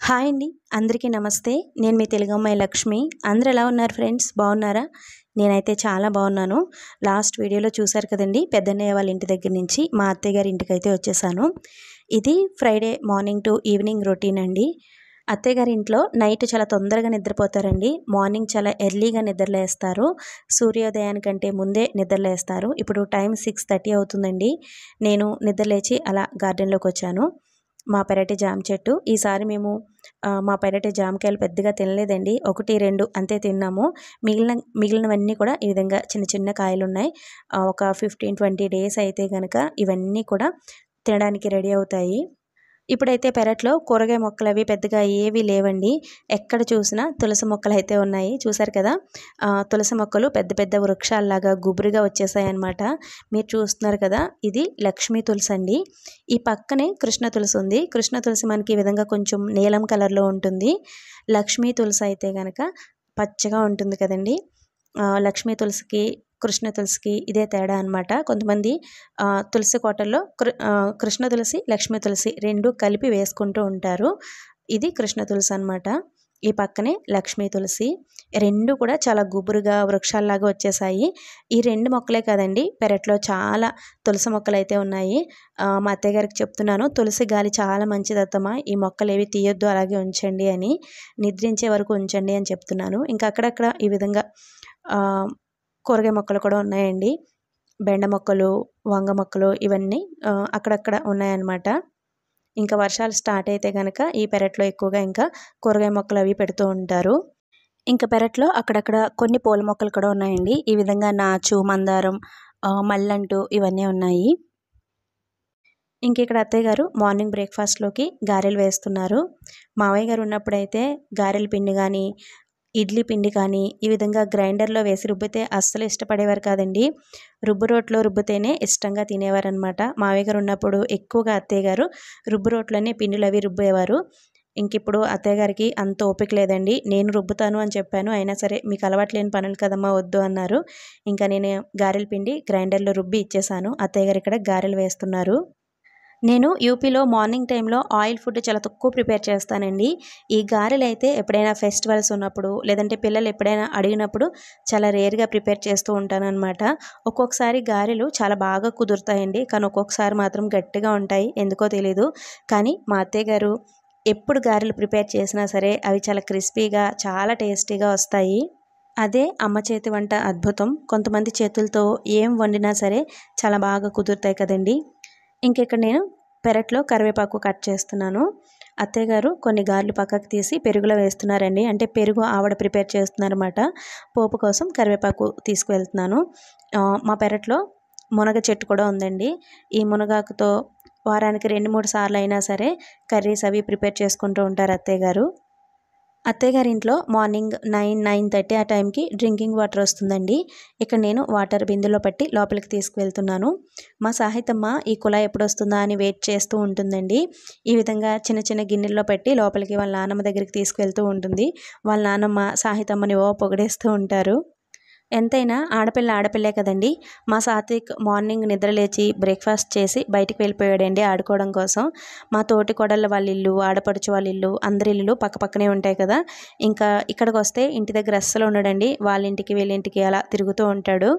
Hi అండి. అందరికీ నమస్తే. నేను మీ తెలుగమ్మాయి లక్ష్మి. అందరూ ఎలా ఉన్నారు ఫ్రెండ్స్? బాగున్నారా? నేనైతే చాలా బాగున్నాను. లాస్ట్ వీడియోలో చూశారు కదండీ! పెద్దన్నయ్య వాళ్ళ ఇంటి దగ్గర నుంచి మా అత్తయ్య గారి ఇంటికైతే వచ్చేసాను. ఇది Friday morning to evening routine అండి. అత్తయ్య గారి ఇంట్లో నైట్ చాలా తొందరగా నిద్రపోతారండి. మార్నింగ్ చాలా ఎర్లీగా నిద్రలేస్తారు. సూర్యోదయానికంటే ముందే నిద్రలేస్తారు. ఇప్పుడు టైం 6:30 అవుతుందండి. నేను నిద్రలేచి అలా గార్డెన్‌లోకొచ్చాను. మా పెరటి జామ చెట్టు. ఈసారి మేము మా పెరటి జామకాయలు పెద్దగా తినలేదండి. 1, 2 అంతే తిన్నాము. మిగిలినవన్నీ కూడా ఈ విధంగా చిన్న చిన్న కాయలున్నాయి. ఒక 15, 20 డేస్ అయితే గనక ఇవన్నీ కూడా తినడానికి రెడీ అవుతాయి. ఇప్పుడైతే పెరట్లో కూరగాయ మొక్కలవి పెద్దగా ఏవి లేవండి. ఎక్కడ చూసినా తులసి మొక్కలైతే ఉన్నాయి. చూసారు కదా! తులసి మొక్కలు పెద్ద పెద్ద వృక్షాల్లాగా గుబురుగా వచ్చేసాయన్నమాట. మీరు చూస్తున్నారు కదా! ఇది లక్ష్మీ తులసండి. ఈ పక్కనే కృష్ణ తులసి ఉంది. కృష్ణ తులసి మనకి ఈ విధంగా కొంచెం నీలం కలర్‌లో ఉంటుంది. లక్ష్మీ తులసి అయితే గనక పచ్చగా ఉంటుంది కదండీ! లక్ష్మీ తులసికి, కృష్ణ తులసికి ఇదే తేడా అనమాట. కొంతమంది తులసి కోటల్లో కృష్ణ తులసి, లక్ష్మీ తులసి 2 కలిపి వేసుకుంటూ ఉంటారు. ఇది కృష్ణ తులసి అనమాట. ఈ పక్కనే లక్ష్మీ తులసి. 2 కూడా చాలా గుబురుగా వృక్షాల్లాగా వచ్చేసాయి. ఈ 2 మొక్కలే కాదండి, పెరట్లో చాలా తులసి మొక్కలైతే ఉన్నాయి. మా అత్తయ్య గారికి చెప్తున్నాను, తులసి గాలి చాలా మంచిదత్తమ్మా, ఈ మొక్కలేవి తీయొద్దు, అలాగే ఉంచండి అని. నిద్రించే వరకు ఉంచండి అని చెప్తున్నాను. ఇంకా అక్కడక్కడ ఈ విధంగా కూరగాయ మొక్కలు కూడా ఉన్నాయండి. బెండ మొక్కలు, వంగ మొక్కలు ఇవన్నీ అక్కడక్కడ ఉన్నాయన్నమాట. ఇంకా వర్షాలు స్టార్ట్ అయితే గనక ఈ పెరట్లో ఎక్కువగా ఇంకా కూరగాయ మొక్కలు అవి పెడుతూ ఉంటారు. ఇంకా పెరట్లో అక్కడక్కడ కొన్ని పూల మొక్కలు కూడా ఉన్నాయండి. ఈ విధంగా నాచు, మందారం, మల్లెంటు ఇవన్నీ ఉన్నాయి. ఇంక ఇక్కడ అత్తయ్య గారు మార్నింగ్ బ్రేక్‌ఫాస్ట్‌లోకి గారెలు వేస్తున్నారు. మావయ్య గారు ఉన్నప్పుడైతే గారెల పిండి గానీ, ఇడ్లీ పిండి కానీ ఈ విధంగా గ్రైండర్‌లో వేసి రుబ్బితే అస్సలు ఇష్టపడేవారు కాదండి. రుబ్బు రోట్లో రుబ్బితేనే ఇష్టంగా తినేవారనమాట. మావయ్య గారు ఉన్నప్పుడు ఎక్కువగా అత్తయ్య గారు రుబ్బు రోట్లోనే పిండిలవి రుబ్బేవారు. ఇంకిప్పుడు అత్తయ్య గారికి అంత ఓపిక లేదండి. నేను రుబ్బుతాను అని చెప్పాను. అయినా సరే మీకు అలవాటు లేని పనులు కదమ్మా, వద్దు అన్నారు. ఇంకా నేను గారెల పిండి గ్రైండర్‌లో రుబ్బి ఇచ్చేసాను. అత్తయ్య గారు ఇక్కడ గారెలు వేస్తున్నారు. నేను యూపీలో మార్నింగ్ టైంలో ఆయిల్ ఫుడ్ చాలా తక్కువ ప్రిపేర్ చేస్తానండి. ఈ గారెలైతే ఎప్పుడైనా ఫెస్టివల్స్ ఉన్నప్పుడు, లేదంటే పిల్లలు ఎప్పుడైనా అడిగినప్పుడు చాలా రేర్‌గా ప్రిపేర్ చేస్తూ ఉంటాననమాట. ఒక్కొక్కసారి గారెలు చాలా బాగా కుదురుతాయండి. కానీ ఒక్కొక్కసారి మాత్రం గట్టిగా ఉంటాయి. ఎందుకో తెలీదు. కానీ మా అత్తయ్య గారు ఎప్పుడు గారెలు ప్రిపేర్ చేసినా సరే అవి చాలా క్రిస్పీగా, చాలా టేస్టీగా వస్తాయి. అదే అమ్మ చేతి వంట అద్భుతం. కొంతమంది చేతులతో ఏం వండినా సరే చాలా బాగా కుదురుతాయి కదండీ! ఇంకిక్కడ నేను పెరట్లో కరివేపాకు కట్ చేస్తున్నాను. అత్తయ్య గారు కొన్ని గార్లు పక్కకు తీసి పెరుగులో వేస్తున్నారండి. అంటే పెరుగు ఆవిడ ప్రిపేర్ చేస్తున్నారన్నమాట. పోపు కోసం కరివేపాకు తీసుకువెళ్తున్నాను. మా పెరట్లో మునగ చెట్టు కూడా ఉందండి. ఈ మునగాకుతో వారానికి 2, 3 సార్లు అయినా సరే కర్రీస్ అవి ప్రిపేర్ చేసుకుంటూ ఉంటారు అత్తయ్య గారు. అత్తయ్య గారి ఇంట్లో మార్నింగ్ 9, 9:30 ఆ టైంకి డ్రింకింగ్ వాటర్ వస్తుందండి. ఇక్కడ నేను వాటర్ బిందెలో పట్టి లోపలికి తీసుకువెళ్తున్నాను. మా సాహితమ్మ ఈ కుళాయి ఎప్పుడొస్తుందా అని వెయిట్ చేస్తూ ఉంటుందండి. ఈ విధంగా చిన్న చిన్న గిన్నెల్లో పెట్టి లోపలికి వాళ్ళ నానమ్మ దగ్గరికి తీసుకువెళ్తూ ఉంటుంది. వాళ్ళ నానమ్మ సాహితమ్మని పొగిడేస్తూ ఉంటారు. ఎంతైనా ఆడపిల్ల ఆడపిల్లే కదండీ! మా సాత్విక్ మార్నింగ్ నిద్రలేచి బ్రేక్‌ఫాస్ట్ చేసి బయటికి వెళ్ళిపోయాడండి ఆడుకోవడం కోసం. మా తోటి కోడళ్ళ వాళ్ళ ఇల్లు, ఆడపడుచు వాళ్ళ ఇల్లు, అందరి ఇల్లులు పక్కపక్కనే ఉంటాయి కదా! ఇంకా ఇక్కడికొస్తే ఇంటి దగ్గర అస్సలు ఉండడండి. వాళ్ళ ఇంటికి, వీళ్ళ ఇంటికి అలా తిరుగుతూ ఉంటాడు.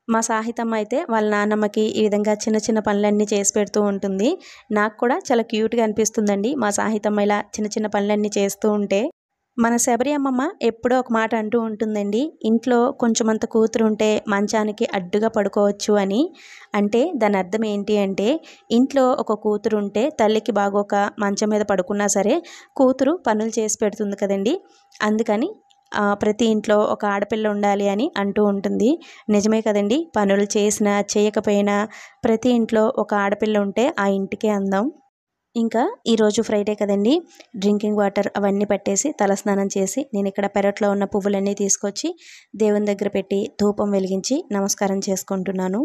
మా సాహితమ్మ అయితే వాళ్ళ నాన్నమ్మకి ఈ విధంగా చిన్న చిన్న పనులన్నీ చేసి పెడుతూ ఉంటుంది. నాకు కూడా చాలా క్యూట్‌గా అనిపిస్తుందండి మా సాహితమ్మ ఇలా చిన్న చిన్న పనులన్నీ చేస్తూ ఉంటే. మన శబరి అమ్మమ్మ ఎప్పుడో ఒక మాట అంటూ ఉంటుందండి. ఇంట్లో కొంచెమంత కూతురుంటే మంచానికి అడ్డుగా పడుకోవచ్చు అని. అంటే దాని అర్థం ఏంటి అంటే, ఇంట్లో ఒక కూతురుంటే తల్లికి బాగోక మంచం మీద పడుకున్నా సరే కూతురు పనులు చేసి పెడుతుంది కదండీ! అందుకని ప్రతి ఇంట్లో ఒక ఆడపిల్ల ఉండాలి అని అంటూ ఉంటుంది. నిజమే కదండీ! పనులు చేసినా చేయకపోయినా ప్రతి ఇంట్లో ఒక ఆడపిల్ల ఉంటే ఆ ఇంటికే అందం. ఇంకా ఈరోజు ఫ్రైడే కదండీ! డ్రింకింగ్ వాటర్ అవన్నీ పట్టేసి తలస్నానం చేసి నేనిక్కడ పెరట్లో ఉన్న పువ్వులన్నీ తీసుకొచ్చి దేవుని దగ్గర పెట్టి ధూపం వెలిగించి నమస్కారం చేసుకుంటున్నాను.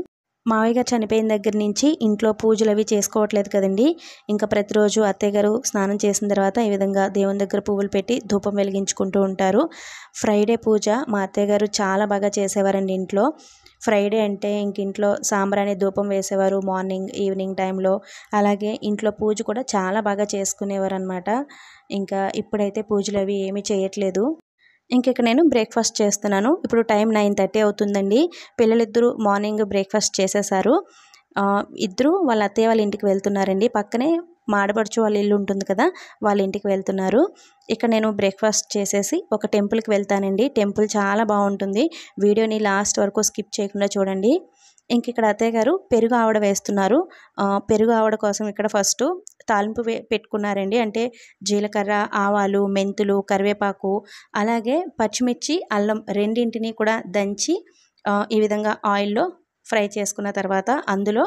మావయ్య గారు చనిపోయిన దగ్గర నుంచి ఇంట్లో పూజలవి చేసుకోవట్లేదు కదండీ! ఇంకా ప్రతిరోజు అత్తయ్య గారు స్నానం చేసిన తర్వాత ఈ విధంగా దేవుని దగ్గర పువ్వులు పెట్టి ధూపం వెలిగించుకుంటూ ఉంటారు. ఫ్రైడే పూజ మా అత్తయ్య గారు చాలా బాగా చేసేవారండి ఇంట్లో. ఫ్రైడే అంటే ఇంట్లో సాంబ్రాణి ధూపం వేసేవారు మార్నింగ్, ఈవినింగ్ టైంలో. అలాగే ఇంట్లో పూజ కూడా చాలా బాగా చేసుకునేవారనమాట. ఇంకా ఇప్పుడైతే పూజలు అవి ఏమీ చేయట్లేదు. ఇక్కడ నేను బ్రేక్ఫాస్ట్ చేస్తున్నాను. ఇప్పుడు టైం 9:30 అవుతుందండి. పిల్లలిద్దరూ మార్నింగ్ బ్రేక్ఫాస్ట్ చేసేసారు. ఇద్దరు వాళ్ళ అత్తయ్య వాళ్ళ ఇంటికి వెళ్తున్నారండి. పక్కనే మా ఆడపడుచు వాళ్ళ ఇల్లు ఉంటుంది కదా, వాళ్ళ ఇంటికి వెళ్తున్నారు. ఇక్కడ నేను బ్రేక్ఫాస్ట్ చేసేసి ఒక టెంపుల్కి వెళ్తానండి. టెంపుల్ చాలా బాగుంటుంది. వీడియోని లాస్ట్ వరకు స్కిప్ చేయకుండా చూడండి. ఇక్కడ అత్తయ్య గారు పెరుగు ఆవడ వేస్తున్నారు. పెరుగు ఆవడ కోసం ఇక్కడ ఫస్ట్ తాలింపు పెట్టుకున్నారండి. అంటే జీలకర్ర, ఆవాలు, మెంతులు, కరివేపాకు, అలాగే పచ్చిమిర్చి, అల్లం రెండింటిని కూడా దంచి ఈ విధంగా ఆయిల్లో ఫ్రై చేసుకున్న తర్వాత అందులో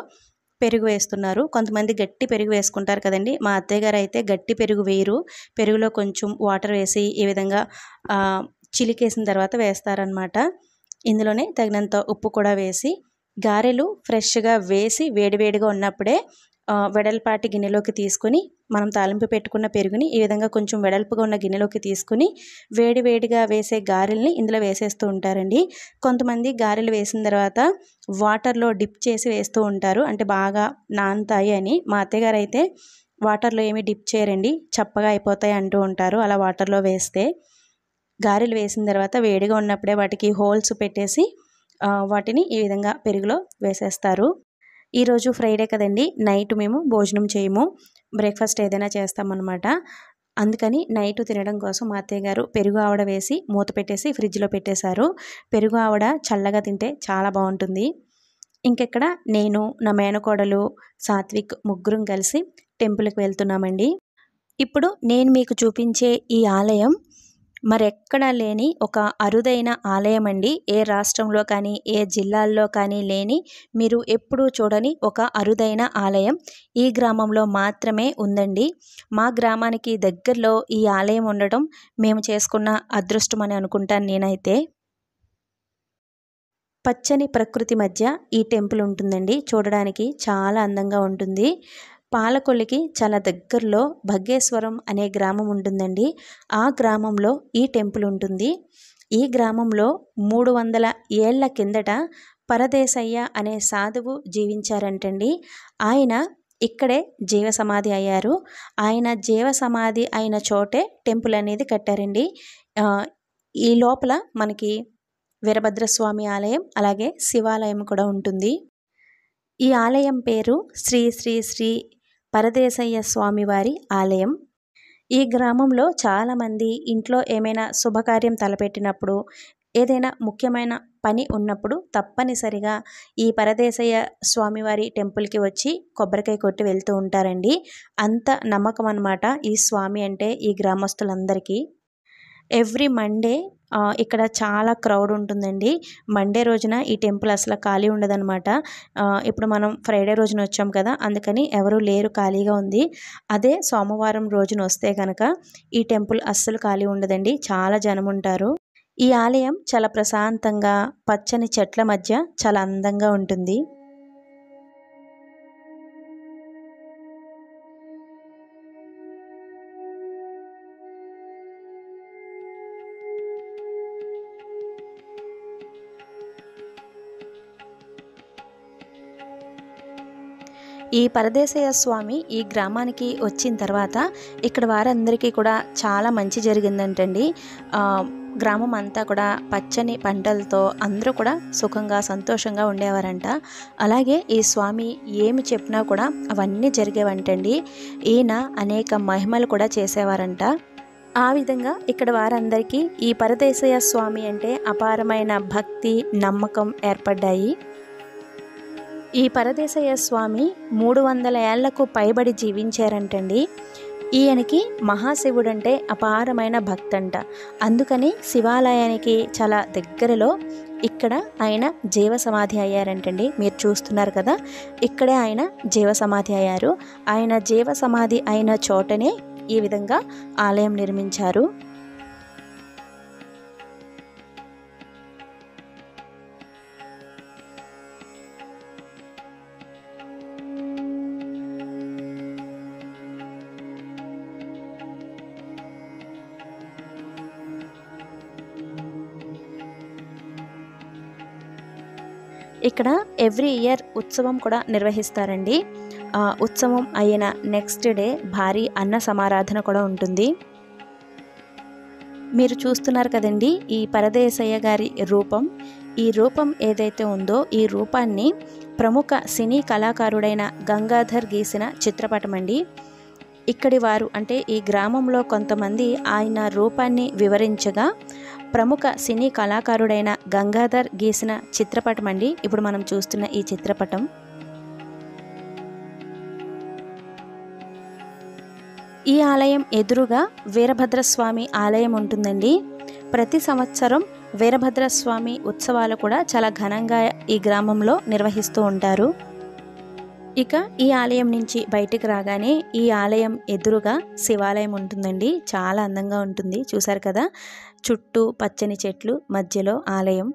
పెరుగు వేస్తున్నారు. కొంతమంది గట్టి పెరుగు వేసుకుంటారు కదండి. మా అత్తయ్య గారు అయితే గట్టి పెరుగు వేయరు. పెరుగులో కొంచెం వాటర్ వేసి ఈ విధంగా చిలికేసిన తర్వాత వేస్తారనమాట. ఇందులోనే తగినంత ఉప్పు కూడా వేసి గారెలు ఫ్రెష్గా వేసి వేడివేడిగా ఉన్నప్పుడే వెడల్పాటి గిన్నెలోకి తీసుకొని మనం తాలింపు పెట్టుకున్న పెరుగుని ఈ విధంగా కొంచెం వెడల్పుగా ఉన్న గిన్నెలోకి తీసుకుని వేడివేడిగా వేసే గారెల్ని ఇందులో వేసేస్తూ ఉంటారండి. కొంతమంది గారెలు వేసిన తర్వాత వాటర్లో డిప్ చేసి వేస్తూ ఉంటారు, అంటే బాగా నానుతాయి అని. మా అత్తయ్యగారు అయితే వాటర్లో ఏమీ డిప్ చేయరండి, చప్పగా అయిపోతాయి అంటూ ఉంటారు. అలా వాటర్లో వేస్తే గారెలు వేసిన తర్వాత వేడిగా ఉన్నప్పుడే వాటికి హోల్స్ పెట్టేసి వాటిని ఈ విధంగా పెరుగులో వేసేస్తారు. ఈరోజు ఫ్రైడే కదండి, నైట్ మేము భోజనం చేయము, బ్రేక్ఫాస్ట్ ఏదైనా చేస్తామన్నమాట. అందుకని నైట్ తినడం కోసం మా అత్తయ్య గారు పెరుగు ఆవడ వేసి మూత పెట్టేసి ఫ్రిడ్జ్లో పెట్టేశారు. పెరుగు ఆవడ చల్లగా తింటే చాలా బాగుంటుంది. ఇక్కడ నేను, నా మేనకోడలు, సాత్విక్ ముగ్గురం కలిసి టెంపుల్కి వెళ్తున్నామండి. ఇప్పుడు నేను మీకు చూపించే ఈ ఆలయం మరెక్కడా లేని ఒక అరుదైన ఆలయం అండి. ఏ రాష్ట్రంలో కానీ ఏ జిల్లాల్లో కానీ లేని, మీరు ఎప్పుడూ చూడని ఒక అరుదైన ఆలయం ఈ గ్రామంలో మాత్రమే ఉందండి. మా గ్రామానికి దగ్గరలో ఈ ఆలయం ఉండడం మేము చేసుకున్న అదృష్టం అని అనుకుంటాను నేనైతే. పచ్చని ప్రకృతి మధ్య ఈ టెంపుల్ ఉంటుందండి. చూడడానికి చాలా అందంగా ఉంటుంది. పాలకొల్లికి చాలా దగ్గరలో భగ్గేశ్వరం అనే గ్రామం ఉంటుందండి. ఆ గ్రామంలో ఈ టెంపుల్ ఉంటుంది. ఈ గ్రామంలో 300 ఏళ్ల కిందట పరదేశయ్య అనే సాధువు జీవించారంటండి. ఆయన ఇక్కడే జీవ సమాధి అయ్యారు. ఆయన జీవ సమాధి అయిన చోటే టెంపుల్ అనేది కట్టారండి. ఈ లోపల మనకి వీరభద్రస్వామి ఆలయం, అలాగే శివాలయం కూడా ఉంటుంది. ఈ ఆలయం పేరు శ్రీ శ్రీ శ్రీ పరదేశయ్య స్వామివారి ఆలయం. ఈ గ్రామంలో చాలామంది ఇంట్లో ఏమైనా శుభకార్యం తలపెట్టినప్పుడు, ఏదైనా ముఖ్యమైన పని ఉన్నప్పుడు తప్పనిసరిగా ఈ పరదేశయ్య స్వామివారి టెంపుల్కి వచ్చి కొబ్బరికాయ కొట్టి వెళ్తూ ఉంటారండి. అంత నమ్మకం అన్నమాట ఈ స్వామి అంటే ఈ గ్రామస్తులందరికీ. ఎవ్రీ మండే ఇక్కడ చాలా క్రౌడ్ ఉంటుందండి. మండే రోజున ఈ టెంపుల్ అసలు ఖాళీ ఉండదన్నమాట. ఇప్పుడు మనం ఫ్రైడే రోజున వచ్చాం కదా, అందుకని ఎవరు లేరు, ఖాళీగా ఉంది. అదే సోమవారం రోజున వస్తే కనుక ఈ టెంపుల్ అస్సలు ఖాళీ ఉండదండి, చాలా జనం ఉంటారు. ఈ ఆలయం చాలా ప్రశాంతంగా పచ్చని చెట్ల మధ్య చాలా అందంగా ఉంటుంది. ఈ పరదేశయ్య స్వామి ఈ గ్రామానికి వచ్చిన తర్వాత ఇక్కడ వారందరికీ కూడా చాలా మంచి జరిగిందంటండి. గ్రామం అంతా కూడా పచ్చని పంటలతో అందరూ కూడా సుఖంగా సంతోషంగా ఉండేవారంట. అలాగే ఈ స్వామి ఏమి చెప్పినా కూడా అవన్నీ జరిగేవంటండి. ఈయన అనేక మహిమలు కూడా చేసేవారంట. ఆ విధంగా ఇక్కడ వారందరికీ ఈ పరదేశయ్య స్వామి అంటే అపారమైన భక్తి, నమ్మకం ఏర్పడ్డాయి. ఈ పరదేశయ్య స్వామి 300 ఏళ్లకు పైబడి జీవించారంటండి. ఈయనకి మహాశివుడంటే అపారమైన భక్తంట. అందుకని శివాలయానికి చాలా దగ్గరలో ఇక్కడ ఆయన జీవ సమాధి అయ్యారంటండి. మీరు చూస్తున్నారు కదా, ఇక్కడే ఆయన జీవ సమాధి అయ్యారు. ఆయన జీవ సమాధి అయిన చోటనే ఈ విధంగా ఆలయం నిర్మించారు. ఇక్కడ ఎవ్రీ ఇయర్ ఉత్సవం కూడా నిర్వహిస్తారండి. ఉత్సవం అయిన నెక్స్ట్ డే భారీ అన్న సమారాధన కూడా ఉంటుంది. మీరు చూస్తున్నారు కదండి ఈ పరదేశయ్య గారి రూపం. ఈ రూపం ఏదైతే ఉందో ఈ రూపాన్ని ప్రముఖ సినీ కళాకారుడైన గంగాధర్ గీసిన చిత్రపటం అండి. ఇక్కడి వారు అంటే ఈ గ్రామంలో కొంతమంది ఆయన రూపాన్ని వివరించగా ప్రముఖ సినీ కళాకారుడైన గంగాధర్ గీసిన చిత్రపటం అండి ఇప్పుడు మనం చూస్తున్న ఈ చిత్రపటం. ఈ ఆలయం ఎదురుగా వీరభద్రస్వామి ఆలయం ఉంటుందండి. ప్రతి సంవత్సరం వీరభద్రస్వామి ఉత్సవాలు కూడా చాలా ఘనంగా ఈ గ్రామంలో నిర్వహిస్తూ ఉంటారు. ఇక ఈ ఆలయం నుంచి బయటికి రాగానే ఈ ఆలయం ఎదురుగా శివాలయం ఉంటుందండి. చాలా అందంగా ఉంటుంది, చూసారు కదా, చుట్టూ పచ్చని చెట్లు, మధ్యలో ఆలయం.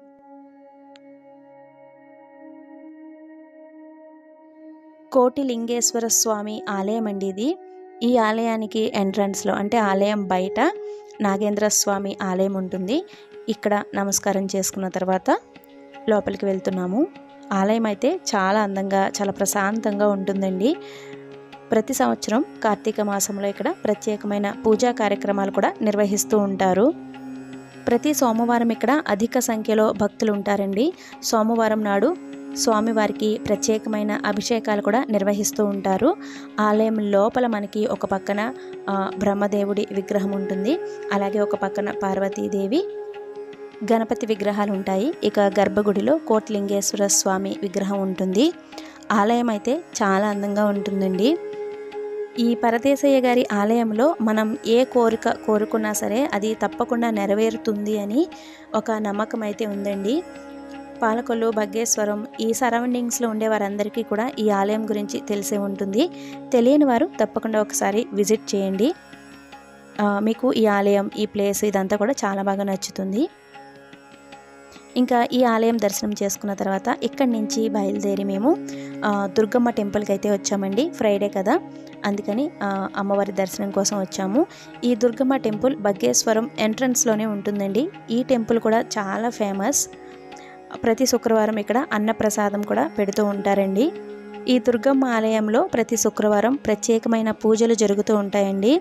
కోటిలింగేశ్వర స్వామి ఆలయం అండి ఇది. ఈ ఆలయానికి ఎంట్రన్స్లో అంటే ఆలయం బయట నాగేంద్ర స్వామి ఆలయం ఉంటుంది. ఇక్కడ నమస్కారం చేసుకున్న తర్వాత లోపలికి వెళ్తున్నాము. ఆలయం అయితే చాలా అందంగా చాలా ప్రశాంతంగా ఉంటుందండి. ప్రతి సంవత్సరం కార్తీక మాసంలో ఇక్కడ ప్రత్యేకమైన పూజా కార్యక్రమాలు కూడా నిర్వహిస్తూ ఉంటారు. ప్రతి సోమవారం ఇక్కడ అధిక సంఖ్యలో భక్తులు ఉంటారండి. సోమవారం నాడు స్వామివారికి ప్రత్యేకమైన అభిషేకాలు కూడా నిర్వహిస్తూ ఉంటారు. ఆలయం లోపల మనకి ఒక పక్కన బ్రహ్మదేవుడి విగ్రహం ఉంటుంది, అలాగే ఒక పక్కన పార్వతీదేవి, గణపతి విగ్రహాలు ఉంటాయి. ఇక గర్భగుడిలో కోటిలింగేశ్వర స్వామి విగ్రహం ఉంటుంది. ఆలయం అయితే చాలా అందంగా ఉంటుందండి. ఈ పరదేశయ్య గారి ఆలయంలో మనం ఏ కోరిక కోరుకున్నా సరే అది తప్పకుండా నెరవేరుతుంది అని ఒక నమ్మకం అయితే ఉందండి. పాలకొల్లు, బగ్గేశ్వరం ఈ సరౌండింగ్స్లో ఉండే వారందరికీ కూడా ఈ ఆలయం గురించి తెలిసే ఉంటుంది. తెలియని వారు తప్పకుండా ఒకసారి విజిట్ చేయండి. మీకు ఈ ఆలయం, ఈ ప్లేస్ ఇదంతా కూడా చాలా బాగా నచ్చుతుంది. ఇంకా ఈ ఆలయం దర్శనం చేసుకున్న తర్వాత ఇక్కడి నుంచి బయలుదేరి మేము దుర్గమ్మ టెంపుల్కి అయితే వచ్చామండి. ఫ్రైడే కదా, అందుకని అమ్మవారి దర్శనం కోసం వచ్చాము. ఈ దుర్గమ్మ టెంపుల్ బగ్గేశ్వరం ఎంట్రన్స్లోనే ఉంటుందండి. ఈ టెంపుల్ కూడా చాలా ఫేమస్. ప్రతి శుక్రవారం ఇక్కడ అన్నప్రసాదం కూడా పెడుతూ ఉంటారండి. ఈ దుర్గమ్మ ఆలయంలో ప్రతి శుక్రవారం ప్రత్యేకమైన పూజలు జరుగుతూ ఉంటాయండి.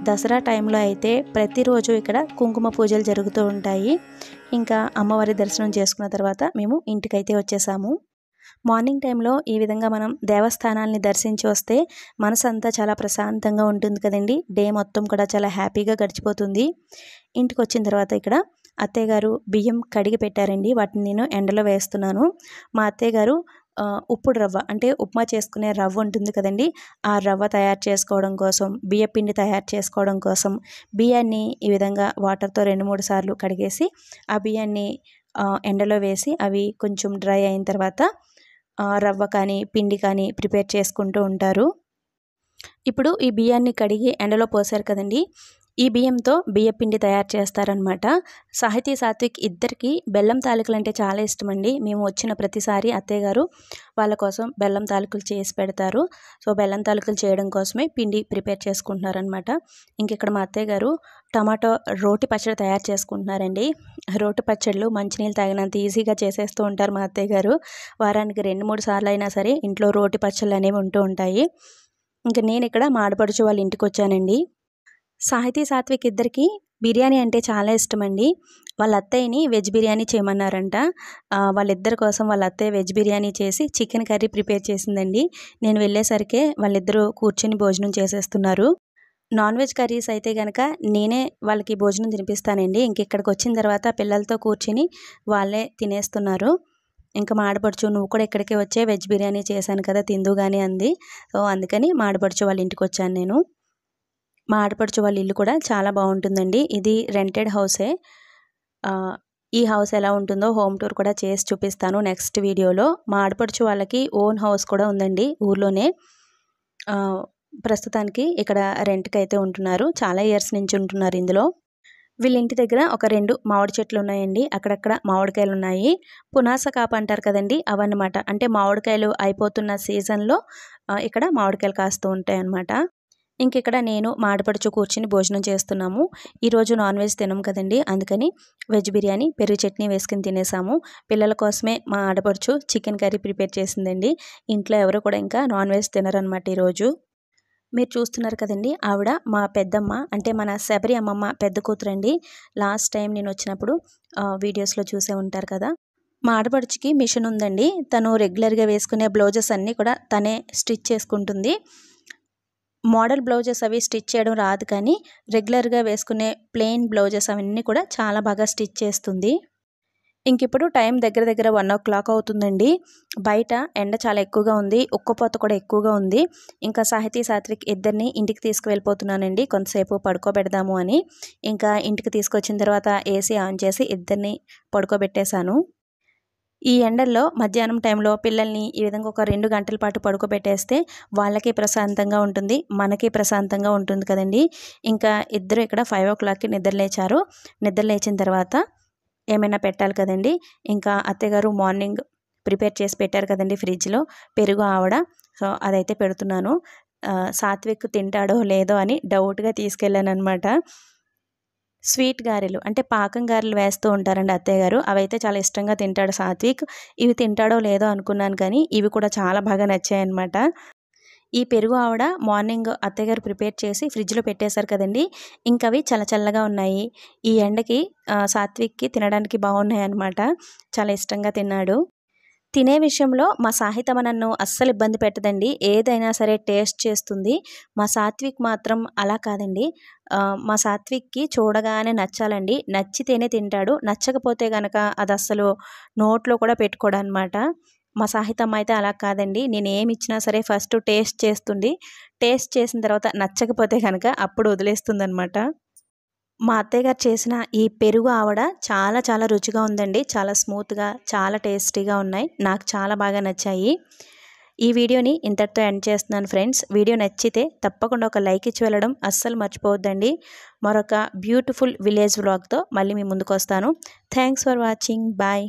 దసరా టైంలో అయితే ప్రతిరోజు ఇక్కడ కుంకుమ పూజలు జరుగుతూ ఉంటాయి. ఇంకా అమ్మవారి దర్శనం చేసుకున్న తర్వాత మేము ఇంటికైతే వచ్చేసాము. మార్నింగ్ టైంలో ఈ విధంగా మనం దేవస్థానాల్ని దర్శించి వస్తే మనసు అంతా చాలా ప్రశాంతంగా ఉంటుంది కదండి. డే మొత్తం కూడా చాలా హ్యాపీగా గడిచిపోతుంది. ఇంటికి వచ్చిన తర్వాత ఇక్కడ అత్తయ్య గారు బియ్యం కడిగి పెట్టారండి. వాటిని నేను ఎండలో వేస్తున్నాను. మా అత్తయ్య గారు ఉప్పుడు రవ్వ అంటే ఉప్మా చేసుకునే రవ్వ ఉంటుంది కదండి, ఆ రవ్వ తయారు చేసుకోవడం కోసం, బియ్య పిండి తయారు చేసుకోవడం కోసం బియ్యాన్ని ఈ విధంగా వాటర్తో 2-3 సార్లు కడిగేసి ఆ బియ్యాన్ని ఎండలో వేసి అవి కొంచెం డ్రై అయిన తర్వాత రవ్వ కానీ పిండి కానీ ప్రిపేర్ చేసుకుంటూ ఉంటారు. ఇప్పుడు ఈ బియ్యాన్ని కడిగి ఎండలో పోసారు కదండి, ఈ బియ్యంతో బియ్యపిండి తయారు చేస్తారనమాట. సాహితీ, సాత్విక్ ఇద్దరికి బెల్లం తాలికలు అంటే చాలా ఇష్టం అండి. మేము వచ్చిన ప్రతిసారి అత్తయ్య గారు వాళ్ళ కోసం బెల్లం తాలికలు చేసి పెడతారు. సో బెల్లం తాలికలు చేయడం కోసమే పిండి ప్రిపేర్ చేసుకుంటున్నారనమాట. ఇంకెక్కడ మా అత్తయ్య గారు టమాటో రోటి పచ్చడి తయారు చేసుకుంటున్నారండి. రోటి పచ్చళ్ళు మంచినీళ్ళు తాగినంత ఈజీగా చేసేస్తూ ఉంటారు మా అత్తయ్య గారు. వారానికి 2-3 సార్లు అయినా సరే ఇంట్లో రోటి పచ్చళ్ళు అనేవి ఉంటూ ఉంటాయి. ఇంకా నేను ఇక్కడ మా ఆడపడుచు వాళ్ళ ఇంటికి వచ్చానండి. సాహితీ, సాత్విక్ ఇద్దరికి బిర్యానీ అంటే చాలా ఇష్టం అండి. వాళ్ళ అత్తయ్యని వెజ్ బిర్యానీ చేయమన్నారంట. వాళ్ళిద్దరి కోసం వాళ్ళ అత్తయ్య వెజ్ బిర్యానీ చేసి చికెన్ కర్రీ ప్రిపేర్ చేసిందండి. నేను వెళ్ళేసరికే వాళ్ళిద్దరూ కూర్చొని భోజనం చేసేస్తున్నారు. నాన్ వెజ్ కర్రీస్ అయితే కనుక నేనే వాళ్ళకి భోజనం తినిపిస్తానండి. ఇక్కడికి వచ్చిన తర్వాత పిల్లలతో కూర్చొని వాళ్ళే తినేస్తున్నారు. ఇంకా మా ఆడపడుచు నువ్వు కూడా ఇక్కడికే వచ్చే వెజ్ బిర్యానీ చేశాను కదా తిందుగానే అంది. సో అందుకని మా ఆడపడుచు వాళ్ళ ఇంటికి వచ్చాను నేను. మా ఆడపడుచు వాళ్ళ ఇల్లు కూడా చాలా బాగుంటుందండి. ఇది రెంటెడ్ హౌసే. ఈ హౌస్ ఎలా ఉంటుందో హోమ్ టూర్ కూడా చేసి చూపిస్తాను నెక్స్ట్ వీడియోలో. మా ఆడపడుచు వాళ్ళకి ఓన్ హౌస్ కూడా ఉందండి ఊర్లోనే. ప్రస్తుతానికి ఇక్కడ రెంట్కి అయితే ఉంటున్నారు. చాలా ఇయర్స్ నుంచి ఉంటున్నారు ఇందులో. వీళ్ళ ఇంటి దగ్గర ఒక 2 మామిడి చెట్లు ఉన్నాయండి. అక్కడక్కడ మామిడికాయలు ఉన్నాయి. పునాస కాపు అంటారు కదండి, అవన్నమాట. అంటే మామిడికాయలు అయిపోతున్న సీజన్లో ఇక్కడ మామిడికాయలు కాస్తూ ఉంటాయి అన్నమాట. ఇక్కడ నేను మా ఆడపడుచు కూర్చుని భోజనం చేస్తున్నాము. ఈరోజు నాన్ వెజ్ తినం కదండి, అందుకని వెజ్ బిర్యానీ పెరుగు చట్నీ వేసుకుని తినేసాము. పిల్లల కోసమే మా ఆడపడుచు చికెన్ కర్రీ ప్రిపేర్ చేసిందండి. ఇంట్లో ఎవరు కూడా ఇంకా నాన్ వెజ్ తినరనమాట ఈరోజు. మీరు చూస్తున్నారు కదండి, ఆవిడ మా పెద్దమ్మ, అంటే మన శబరి అమ్మమ్మ పెద్ద కూతురండి. లాస్ట్ టైం నేను వచ్చినప్పుడు వీడియోస్లో చూసే ఉంటారు కదా. మా ఆడపడుచుకి మిషన్ ఉందండి. తను రెగ్యులర్గా వేసుకునే బ్లౌజెస్ అన్నీ కూడా తనే స్టిచ్ చేసుకుంటుంది. మోడల్ బ్లౌజెస్ అవి స్టిచ్ చేయడం రాదు, కానీ రెగ్యులర్గా వేసుకునే ప్లెయిన్ బ్లౌజెస్ అవన్నీ కూడా చాలా బాగా స్టిచ్ చేస్తుంది. ఇంకిప్పుడు టైం దగ్గర దగ్గర 1:00 అవుతుందండి. బయట ఎండ చాలా ఎక్కువగా ఉంది, ఉక్కపోత కూడా ఎక్కువగా ఉంది. ఇంకా సాహితీ సాత్విక్ ఇద్దరిని ఇంటికి తీసుకువెళ్ళిపోతున్నానండి, కొంతసేపు పడుకోబెడదాము అని. ఇంకా ఇంటికి తీసుకొచ్చిన తర్వాత ఏసీ ఆన్ చేసి ఇద్దరిని పడుకోబెట్టేశాను. ఈ ఎండల్లో మధ్యాహ్నం టైంలో పిల్లల్ని ఈ విధంగా ఒక 2 గంటల పాటు పడుకోబెట్టేస్తే వాళ్ళకి ప్రశాంతంగా ఉంటుంది, మనకి ప్రశాంతంగా ఉంటుంది కదండి. ఇంకా ఇద్దరు ఇక్కడ 5:00కి నిద్రలేచారు. నిద్రలేచిన తర్వాత ఏమైనా పెట్టాలి కదండి. ఇంకా అత్తయ్యగారు మార్నింగ్ ప్రిపేర్ చేసి పెట్టారు కదండి ఫ్రిడ్జ్లో పెరుగు ఆవిడ. సో అదైతే పెడుతున్నాను. సాత్విక్ తింటాడో లేదో అని డౌట్గా తీసుకెళ్ళాను అనమాట. స్వీట్ గారెలు అంటే పాకం గారెలు వేస్తూ ఉంటారండి అత్తయ్య గారు. అవైతే చాలా ఇష్టంగా తింటాడు సాత్విక్. ఇవి తింటాడో లేదో అనుకున్నాను, కానీ ఇవి కూడా చాలా బాగా నచ్చాయన్నమాట. ఈ పెరుగు ఆవిడ మార్నింగ్ అత్తయ్య గారు ప్రిపేర్ చేసి ఫ్రిడ్జ్లో పెట్టేశారు కదండి. ఇంకా అవి చల్లచల్లగా ఉన్నాయి. ఈ ఎండకి సాత్విక్కి తినడానికి బాగున్నాయి అన్నమాట. చాలా ఇష్టంగా తిన్నాడు. తినే విషయంలో మా సాహితమ్మ నన్ను అస్సలు ఇబ్బంది పెట్టదండి. ఏదైనా సరే టేస్ట్ చేస్తుంది. మా సాత్విక్ మాత్రం అలా కాదండి. మా సాత్విక్కి చూడగానే నచ్చాలండి. నచ్చితేనే తింటాడు. నచ్చకపోతే గనక అది అస్సలు నోట్లో కూడా పెట్టుకోడనమాట. మా సాహితమ్మ అయితే అలా కాదండి. నేనేమి ఇచ్చినా సరే ఫస్ట్ టేస్ట్ చేస్తుంది. టేస్ట్ చేసిన తర్వాత నచ్చకపోతే గనక అప్పుడు వదిలేస్తుందనమాట. మా అత్తయ్య గారు చేసిన ఈ పెరుగు ఆవడ చాలా చాలా రుచిగా ఉందండి. చాలా స్మూత్‌గా, చాలా టేస్టీగా ఉన్నాయి. నాకు చాలా బాగా నచ్చాయి. ఈ వీడియోని ఇంతటితో ఎండ్ చేస్తున్నాను ఫ్రెండ్స్. వీడియో నచ్చితే తప్పకుండా ఒక లైక్ ఇచ్చి వెళ్ళడం అస్సలు మర్చిపోవద్దండి. మరొక బ్యూటిఫుల్ విలేజ్ వ్లాగ్‌తో మళ్ళీ మీ ముందుకొస్తాను. Thanks for watching. బాయ్.